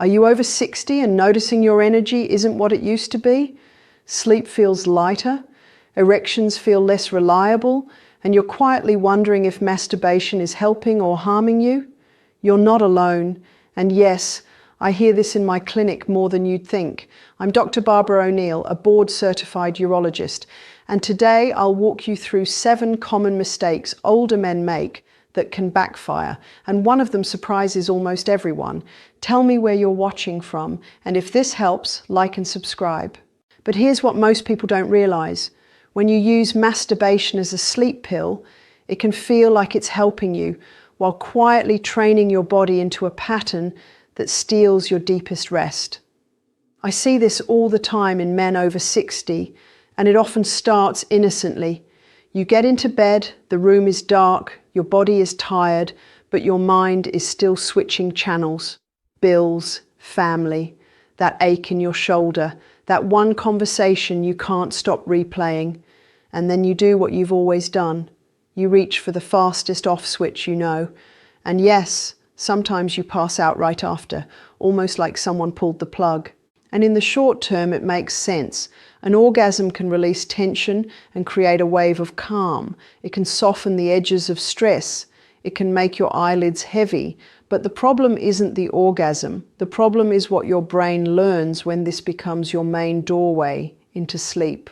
Are you over 60 and noticing your energy isn't what it used to be? Sleep feels lighter, erections feel less reliable, and you're quietly wondering if masturbation is helping or harming you? You're not alone. And yes, I hear this in my clinic more than you'd think. I'm Dr. Barbara O'Neill, a board-certified urologist, and today I'll walk you through 7 common mistakes older men make that can backfire, and one of them surprises almost everyone. Tell me where you're watching from, and if this helps, like and subscribe. But here's what most people don't realize. When you use masturbation as a sleep pill, it can feel like it's helping you, while quietly training your body into a pattern that steals your deepest rest. I see this all the time in men over 60, and it often starts innocently. You get into bed, the room is dark, your body is tired, but your mind is still switching channels. Bills, family, that ache in your shoulder, that one conversation you can't stop replaying. And then you do what you've always done. You reach for the fastest off switch you know. And yes, sometimes you pass out right after, almost like someone pulled the plug. And in the short term, it makes sense. An orgasm can release tension and create a wave of calm. It can soften the edges of stress. It can make your eyelids heavy. But the problem isn't the orgasm. The problem is what your brain learns when this becomes your main doorway into sleep.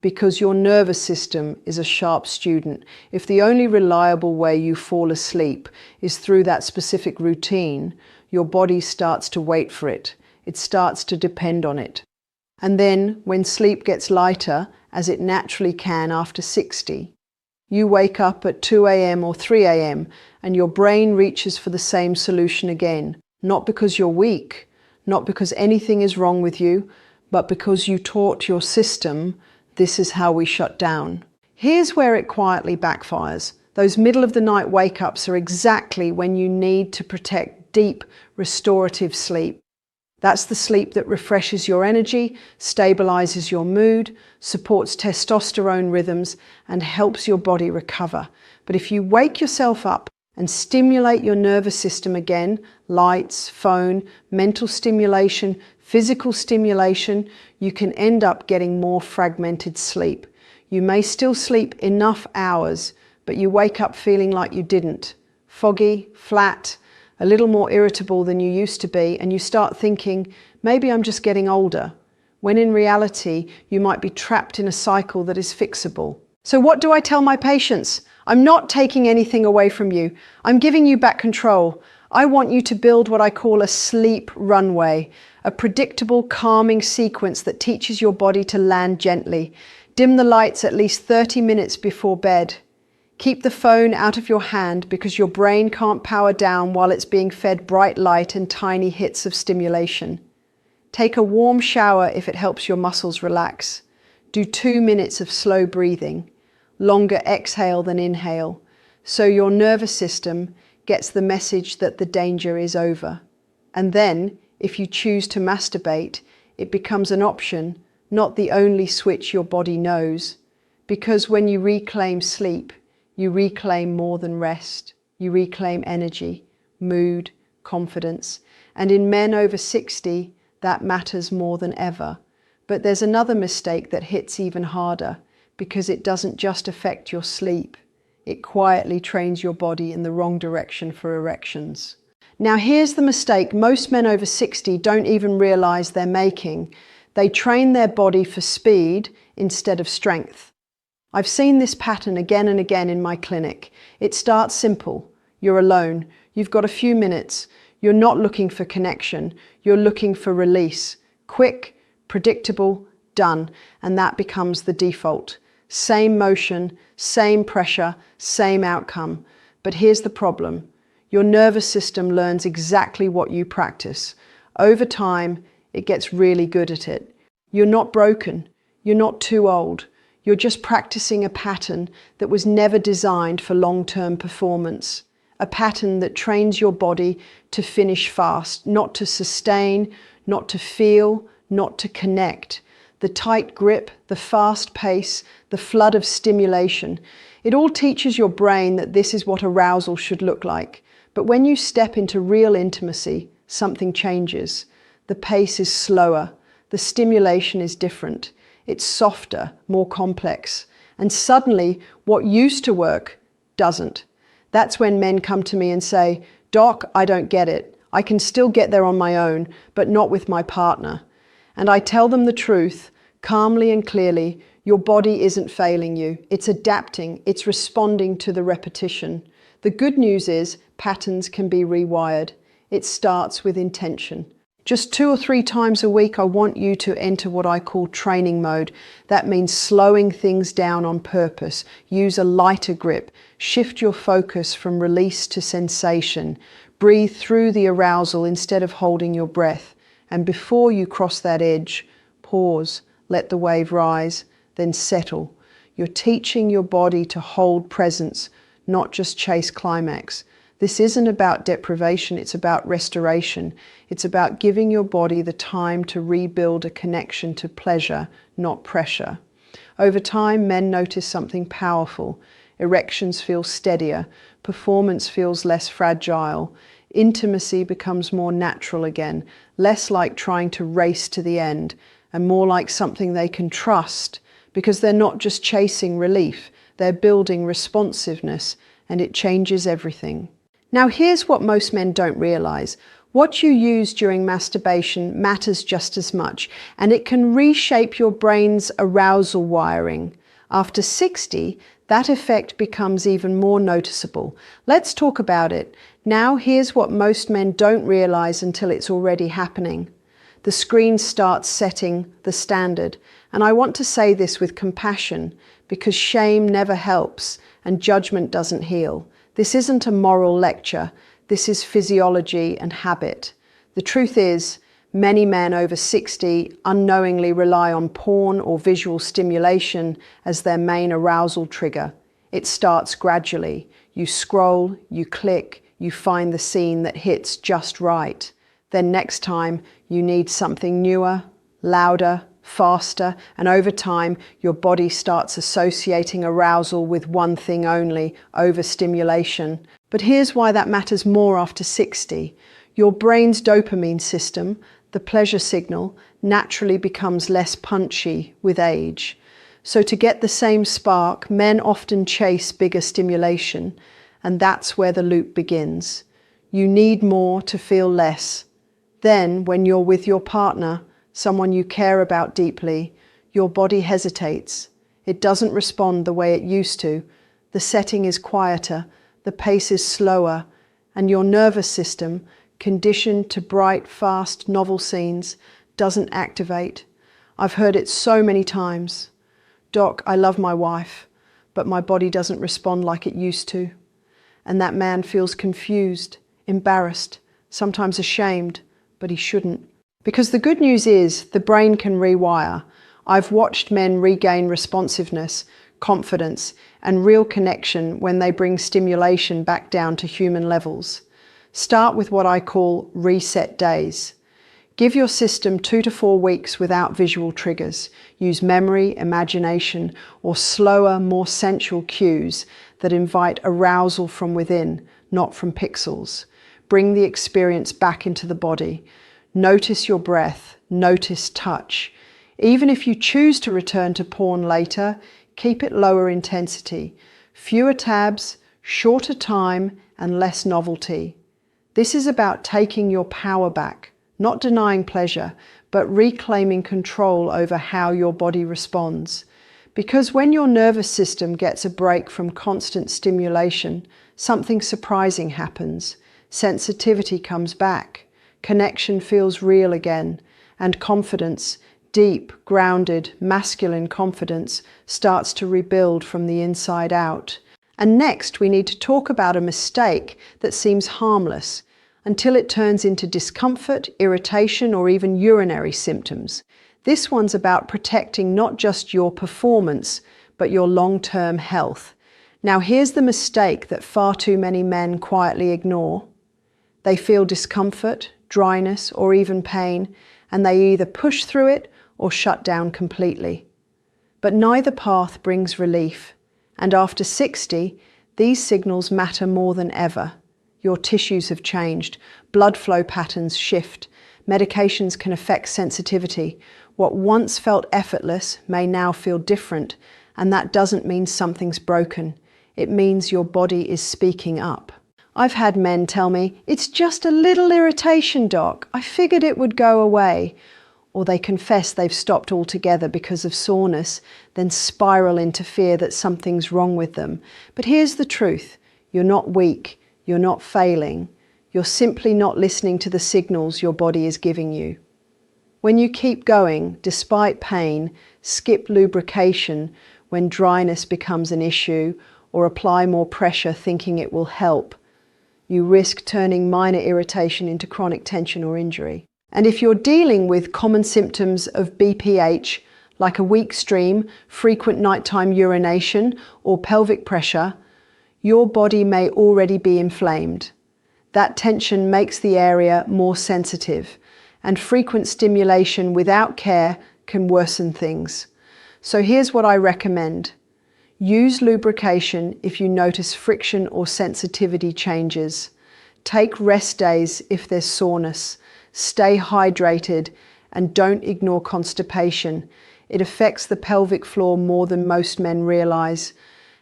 Because your nervous system is a sharp student. If the only reliable way you fall asleep is through that specific routine, your body starts to wait for it. It starts to depend on it. And then, when sleep gets lighter, as it naturally can after 60, you wake up at 2 a.m. or 3 a.m. and your brain reaches for the same solution again. Not because you're weak, not because anything is wrong with you, but because you taught your system, this is how we shut down. Here's where it quietly backfires. Those middle of the night wake-ups are exactly when you need to protect deep, restorative sleep. That's the sleep that refreshes your energy, stabilizes your mood, supports testosterone rhythms, and helps your body recover. But if you wake yourself up and stimulate your nervous system again, lights, phone, mental stimulation, physical stimulation, you can end up getting more fragmented sleep. You may still sleep enough hours, but you wake up feeling like you didn't. Foggy, flat, a little more irritable than you used to be, and you start thinking, maybe I'm just getting older, when in reality, you might be trapped in a cycle that is fixable. So what do I tell my patients? I'm not taking anything away from you. I'm giving you back control. I want you to build what I call a sleep runway, a predictable, calming sequence that teaches your body to land gently. Dim the lights at least 30 minutes before bed. Keep the phone out of your hand because your brain can't power down while it's being fed bright light and tiny hits of stimulation. Take a warm shower if it helps your muscles relax. Do 2 minutes of slow breathing, longer exhale than inhale, so your nervous system gets the message that the danger is over. And then, if you choose to masturbate, it becomes an option, not the only switch your body knows. Because when you reclaim sleep, you reclaim more than rest. You reclaim energy, mood, confidence. And in men over 60, that matters more than ever. But there's another mistake that hits even harder, because it doesn't just affect your sleep. It quietly trains your body in the wrong direction for erections. Now here's the mistake most men over 60 don't even realize they're making. They train their body for speed instead of strength. I've seen this pattern again and again in my clinic. It starts simple. You're alone. You've got a few minutes. You're not looking for connection. You're looking for release. Quick, predictable, done. And that becomes the default. Same motion, same pressure, same outcome. But here's the problem. Your nervous system learns exactly what you practice. Over time, it gets really good at it. You're not broken. You're not too old. You're just practicing a pattern that was never designed for long-term performance. A pattern that trains your body to finish fast, not to sustain, not to feel, not to connect. The tight grip, the fast pace, the flood of stimulation. It all teaches your brain that this is what arousal should look like. But when you step into real intimacy, something changes. The pace is slower. The stimulation is different. It's softer, more complex. And suddenly, what used to work doesn't. That's when men come to me and say, "Doc, I don't get it. I can still get there on my own, but not with my partner." And I tell them the truth, calmly and clearly. Your body isn't failing you. It's adapting. It's responding to the repetition. The good news is patterns can be rewired. It starts with intention. Just 2 or 3 times a week, I want you to enter what I call training mode. That means slowing things down on purpose. Use a lighter grip. Shift your focus from release to sensation. Breathe through the arousal instead of holding your breath. And before you cross that edge, pause, let the wave rise, then settle. You're teaching your body to hold presence, not just chase climax. This isn't about deprivation, it's about restoration. It's about giving your body the time to rebuild a connection to pleasure, not pressure. Over time, men notice something powerful. Erections feel steadier, performance feels less fragile, intimacy becomes more natural again, less like trying to race to the end, and more like something they can trust, because they're not just chasing relief, they're building responsiveness, and it changes everything. Now here's what most men don't realize. What you use during masturbation matters just as much, and it can reshape your brain's arousal wiring. After 60, that effect becomes even more noticeable. Let's talk about it. Now here's what most men don't realize until it's already happening. The screen starts setting the standard. And I want to say this with compassion, because shame never helps and judgment doesn't heal. This isn't a moral lecture. This is physiology and habit. The truth is, many men over 60 unknowingly rely on porn or visual stimulation as their main arousal trigger. It starts gradually. You scroll, you click, you find the scene that hits just right. Then next time, you need something newer, louder, faster, and over time, your body starts associating arousal with one thing only, overstimulation. But here's why that matters more after 60. Your brain's dopamine system, the pleasure signal, naturally becomes less punchy with age. So to get the same spark, men often chase bigger stimulation, and that's where the loop begins. You need more to feel less. Then, when you're with your partner, someone you care about deeply, your body hesitates. It doesn't respond the way it used to. The setting is quieter, the pace is slower, and your nervous system, conditioned to bright, fast, novel scenes, doesn't activate. I've heard it so many times. "Doc, I love my wife, but my body doesn't respond like it used to." And that man feels confused, embarrassed, sometimes ashamed, but he shouldn't. Because the good news is the brain can rewire. I've watched men regain responsiveness, confidence, and real connection when they bring stimulation back down to human levels. Start with what I call reset days. Give your system 2 to 4 weeks without visual triggers. Use memory, imagination, or slower, more sensual cues that invite arousal from within, not from pixels. Bring the experience back into the body. Notice your breath, notice touch. Even if you choose to return to porn later, keep it lower intensity. Fewer tabs, shorter time, and less novelty. This is about taking your power back, not denying pleasure, but reclaiming control over how your body responds. Because when your nervous system gets a break from constant stimulation, something surprising happens. Sensitivity comes back. Connection feels real again, and confidence, deep, grounded, masculine confidence, starts to rebuild from the inside out. And next, we need to talk about a mistake that seems harmless until it turns into discomfort, irritation, or even urinary symptoms. This one's about protecting not just your performance, but your long-term health. Now, here's the mistake that far too many men quietly ignore. They feel discomfort, dryness, or even pain, and they either push through it or shut down completely. But neither path brings relief, and after 60, these signals matter more than ever. Your tissues have changed. Blood flow patterns shift. Medications can affect sensitivity. What once felt effortless may now feel different, and that doesn't mean something's broken. It means your body is speaking up. I've had men tell me, "It's just a little irritation, doc. I figured it would go away." Or they confess they've stopped altogether because of soreness, then spiral into fear that something's wrong with them. But here's the truth. You're not weak. You're not failing. You're simply not listening to the signals your body is giving you. When you keep going, despite pain, skip lubrication when dryness becomes an issue, or apply more pressure thinking it will help, you risk turning minor irritation into chronic tension or injury. And if you're dealing with common symptoms of BPH, like a weak stream, frequent nighttime urination, or pelvic pressure, your body may already be inflamed. That tension makes the area more sensitive, and frequent stimulation without care can worsen things. So here's what I recommend. Use lubrication if you notice friction or sensitivity changes. Take rest days if there's soreness. Stay hydrated and don't ignore constipation. It affects the pelvic floor more than most men realize.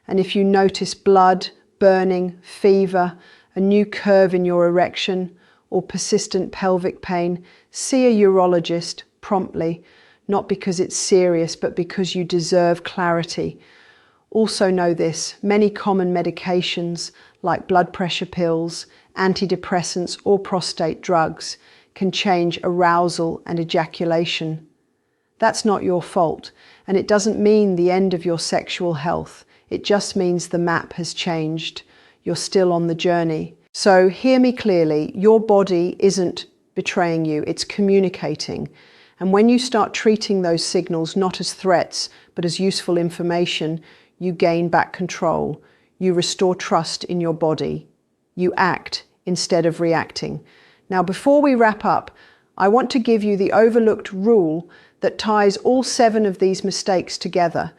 And if you notice blood, burning, fever, a new curve in your erection, or persistent pelvic pain, see a urologist promptly, not because it's serious, but because you deserve clarity. Also know this, many common medications like blood pressure pills, antidepressants, or prostate drugs can change arousal and ejaculation. That's not your fault, and it doesn't mean the end of your sexual health. It just means the map has changed. You're still on the journey. So hear me clearly, your body isn't betraying you, it's communicating. And when you start treating those signals not as threats, but as useful information, you gain back control. You restore trust in your body. You act instead of reacting. Now, before we wrap up, I want to give you the overlooked rule that ties all 7 of these mistakes together,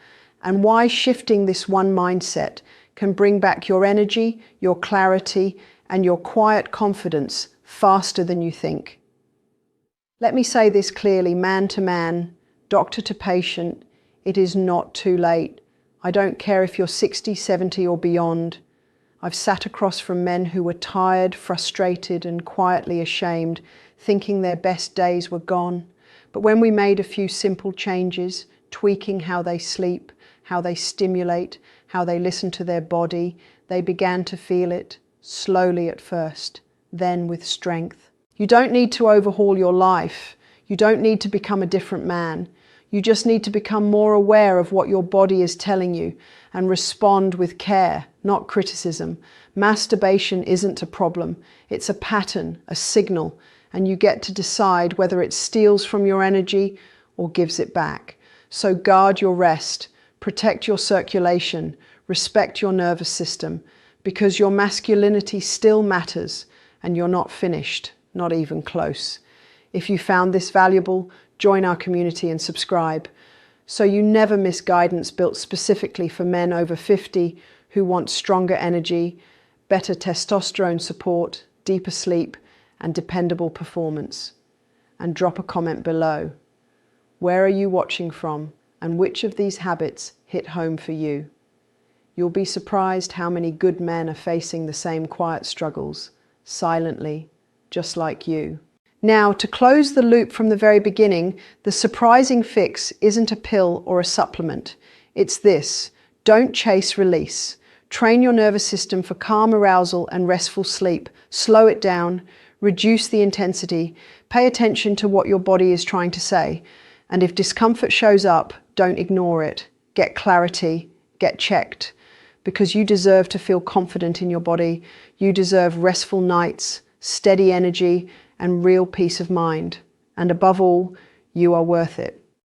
and why shifting this one mindset can bring back your energy, your clarity, and your quiet confidence faster than you think. Let me say this clearly, man to man, doctor to patient, it is not too late. I don't care if you're 60, 70 or beyond. I've sat across from men who were tired, frustrated and quietly ashamed, thinking their best days were gone. But when we made a few simple changes, tweaking how they sleep, how they stimulate, how they listen to their body, they began to feel it, slowly at first, then with strength. You don't need to overhaul your life. You don't need to become a different man. You just need to become more aware of what your body is telling you and respond with care, not criticism. Masturbation isn't a problem. It's a pattern, a signal, and you get to decide whether it steals from your energy or gives it back. So guard your rest, protect your circulation, respect your nervous system, because your masculinity still matters and you're not finished, not even close. If you found this valuable, join our community and subscribe so you never miss guidance built specifically for men over 50 who want stronger energy, better testosterone support, deeper sleep, and dependable performance. And drop a comment below. Where are you watching from, and which of these habits hit home for you? You'll be surprised how many good men are facing the same quiet struggles, silently, just like you. Now, to close the loop from the very beginning, the surprising fix isn't a pill or a supplement. It's this: don't chase release. Train your nervous system for calm arousal and restful sleep. Slow it down, reduce the intensity, pay attention to what your body is trying to say. And if discomfort shows up, don't ignore it. Get clarity, get checked. Because you deserve to feel confident in your body. You deserve restful nights, steady energy, and real peace of mind. And above all, you are worth it.